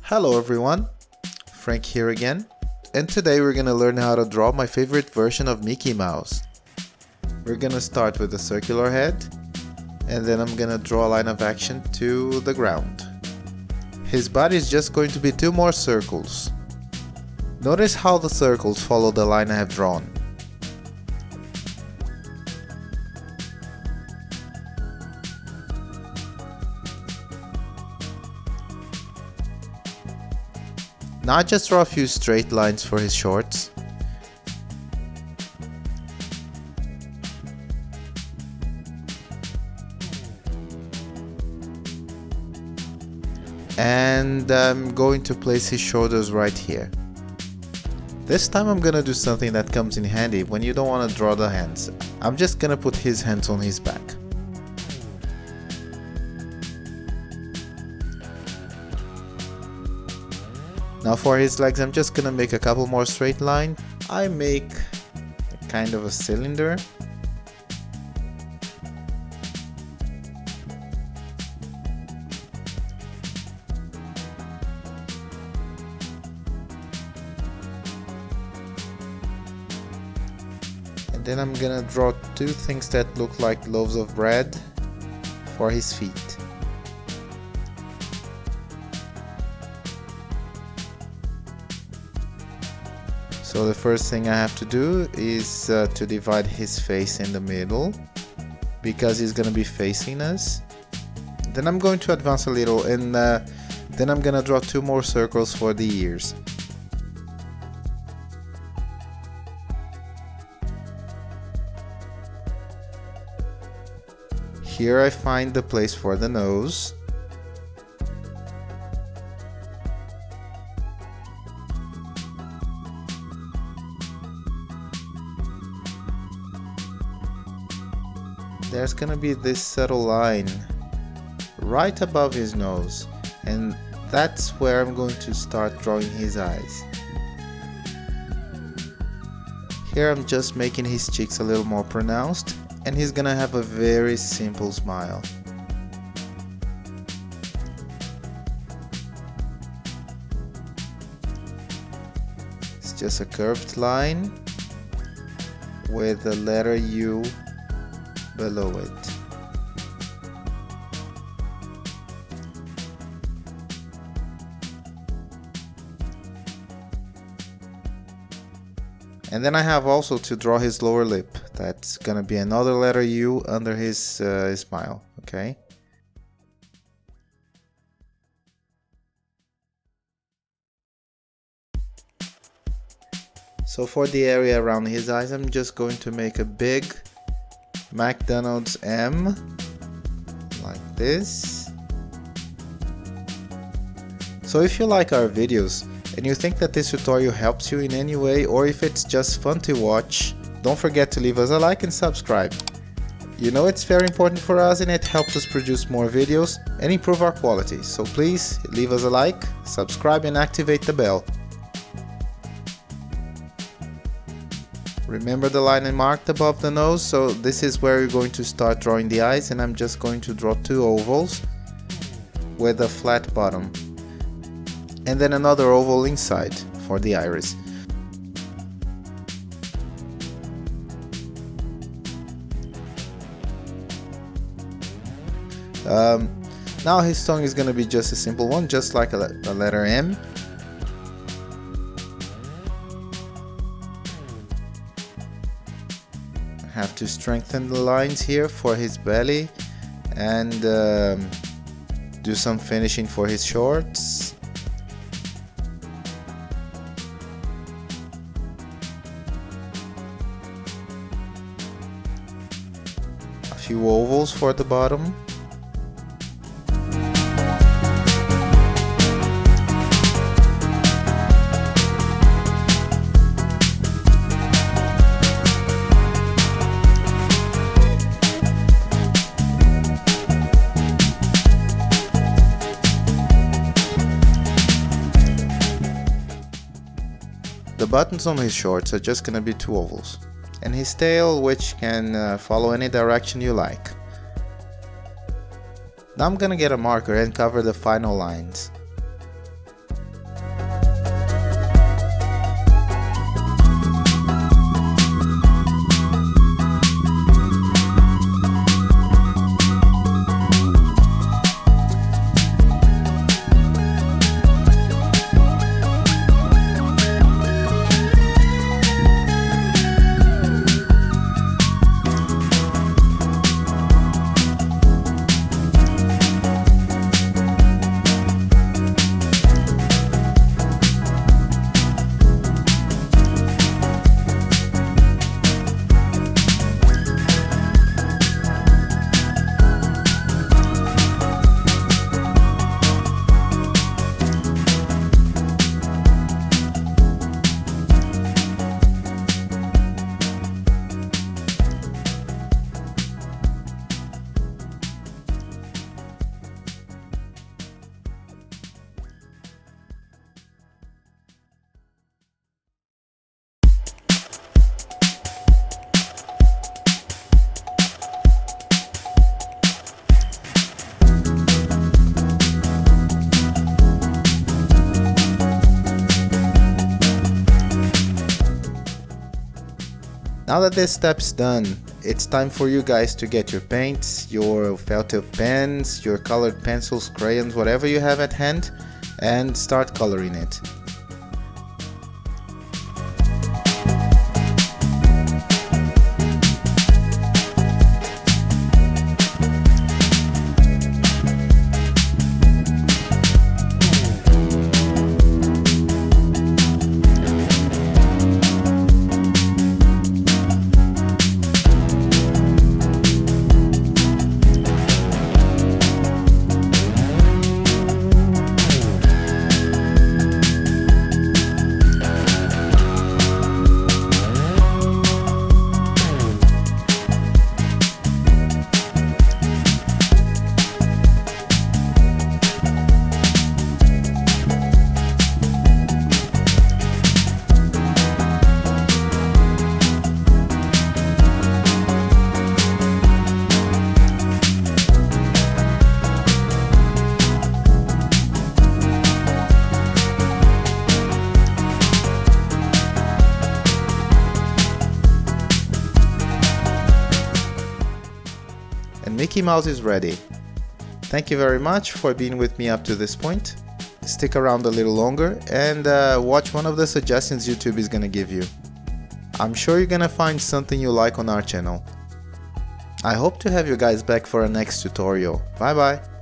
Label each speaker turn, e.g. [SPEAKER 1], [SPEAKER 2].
[SPEAKER 1] Hello everyone, Frank here again, and today we're gonna learn how to draw my favorite version of Mickey Mouse. We're gonna start with a circular head, and then I'm gonna draw a line of action to the ground. His body is just going to be 2 more circles. Notice how the circles follow the line I have drawn. Now I just draw a few straight lines for his shorts. And I'm going to place his shoulders right here. This time I'm gonna do something that comes in handy when you don't want to draw the hands. I'm just gonna put his hands on his back. Now for his legs, I'm just gonna make a couple more straight lines. I make a kind of a cylinder. And then I'm gonna draw 2 things that look like loaves of bread for his feet. So the first thing I have to do is to divide his face in the middle, because he's gonna be facing us. Then I'm going to advance a little, and then I'm gonna draw 2 more circles for the ears. Here I find the place for the nose. There's gonna be this subtle line right above his nose, and that's where I'm going to start drawing his eyes. Here I'm just making his cheeks a little more pronounced, and he's gonna have a very simple smile. It's just a curved line with the letter U below it. And then I have also to draw his lower lip. That's gonna be another letter U under his smile, okay? So for the area around his eyes, I'm just going to make a big McDonald's M, like this. So if you like our videos and you think that this tutorial helps you in any way, or if it's just fun to watch, don't forget to leave us a like and subscribe. You know it's very important for us, and it helps us produce more videos and improve our quality. So please leave us a like, subscribe and activate the bell. Remember the line marked above the nose? So this is where you're going to start drawing the eyes, and I'm just going to draw 2 ovals with a flat bottom, and then another oval inside for the iris. Now his tongue is going to be just a simple one, just like a letter M. Have to strengthen the lines here for his belly, and do some finishing for his shorts. A few ovals for the bottom. The buttons on his shorts are just gonna be 2 ovals. and his tail, which can follow any direction you like. Now I'm gonna get a marker and cover the final lines. Now that this step's done, it's time for you guys to get your paints, your felt tip pens, your colored pencils, crayons, whatever you have at hand, and start coloring it. And Mickey Mouse is ready. Thank you very much for being with me up to this point. Stick around a little longer and watch one of the suggestions YouTube is gonna give you. I'm sure you're gonna find something you like on our channel. I hope to have you guys back for our next tutorial. Bye bye!